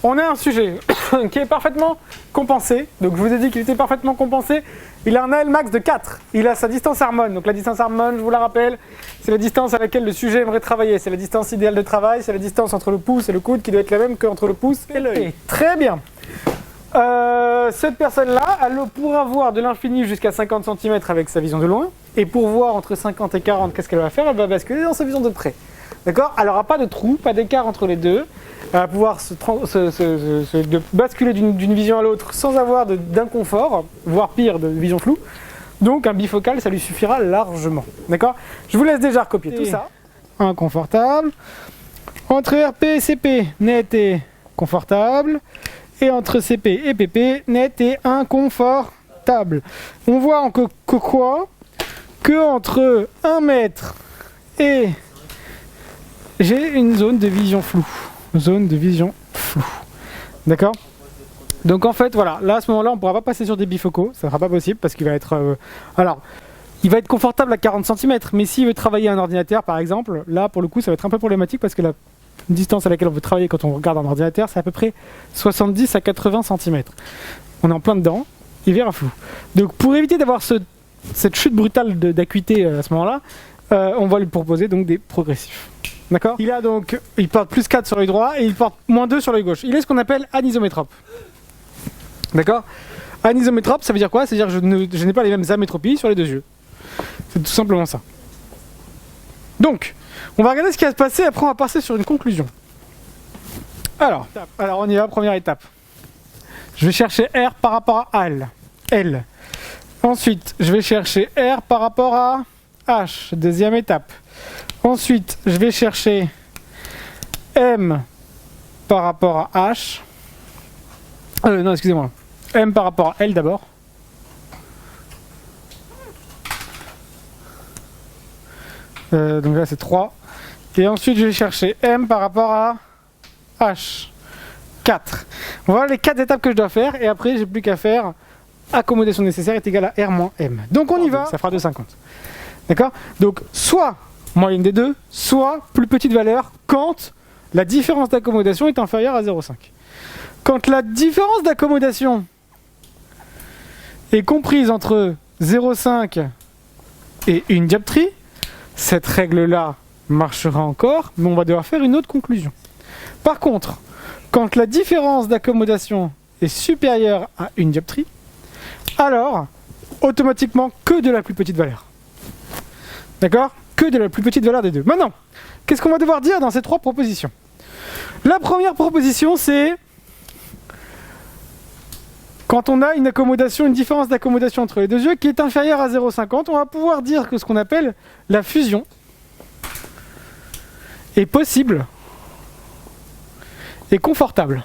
on a un sujet qui est parfaitement compensé. Donc je vous ai dit qu'il était parfaitement compensé. Il a un AL max de 4. Il a sa distance harmone. Donc la distance harmone, je vous la rappelle, c'est la distance à laquelle le sujet aimerait travailler. C'est la distance idéale de travail, c'est la distance entre le pouce et le coude qui doit être la même qu'entre le pouce et l'œil. Très bien. Cette personne-là, elle pourra voir de l'infini jusqu'à 50 cm avec sa vision de loin. Et pour voir entre 50 et 40, qu'est-ce qu'elle va faire? Elle va basculer dans sa vision de près. D'accord? Elle n'aura pas de trou, pas d'écart entre les deux. Elle va pouvoir basculer d'une vision à l'autre sans avoir d'inconfort, voire pire, de vision floue. Donc un bifocal, ça lui suffira largement. D'accord? Je vous laisse déjà recopier tout ça. Inconfortable. Entre RP et CP, net et confortable. Et entre CP et PP, net et inconfortable. On voit quoi? Que entre 1 mètre et... j'ai une zone de vision floue. Zone de vision floue. D'accord? Donc en fait, voilà, là à ce moment-là, on ne pourra pas passer sur des bifocaux, ça ne sera pas possible parce qu'il va être... alors, il va être confortable à 40 cm, mais s'il veut travailler un ordinateur par exemple, là pour le coup, ça va être un peu problématique parce que la distance à laquelle on veut travailler quand on regarde un ordinateur, c'est à peu près 70 à 80 cm. On est en plein dedans, il verra flou. Donc pour éviter d'avoir cette chute brutale d'acuité à ce moment-là, on va lui proposer donc des progressifs. D'accord? Il porte plus 4 sur l'œil droit et il porte moins 2 sur l'œil gauche. Il est ce qu'on appelle anisométrope. D'accord? Anisométrope, ça veut dire quoi? C'est-à-dire que je n'ai pas les mêmes amétropies sur les deux yeux. C'est tout simplement ça. Donc, on va regarder ce qui va se passer, après on va passer sur une conclusion. Alors on y va, première étape. Je vais chercher R par rapport à L. Ensuite, je vais chercher R par rapport à H, deuxième étape. Ensuite, je vais chercher M par rapport à H. Non, excusez-moi. M par rapport à L d'abord. Donc là, c'est 3. Et ensuite, je vais chercher M par rapport à H. 4. Voilà les 4 étapes que je dois faire. Et après, j'ai plus qu'à faire accommodation nécessaire est égale à R moins M. Donc on y va. Ça fera 2,50. D'accord? Donc, soit moyenne des deux, soit plus petite valeur quand la différence d'accommodation est inférieure à 0,5. Quand la différence d'accommodation est comprise entre 0,5 et une dioptrie, cette règle-là marchera encore, mais on va devoir faire une autre conclusion. Par contre, quand la différence d'accommodation est supérieure à une dioptrie, alors, automatiquement, que de la plus petite valeur. D'accord? Que de la plus petite valeur des deux. Maintenant, qu'est-ce qu'on va devoir dire dans ces 3 propositions? La première proposition, c'est quand on a une différence d'accommodation entre les deux yeux qui est inférieure à 0,50, on va pouvoir dire que ce qu'on appelle la fusion est possible et confortable.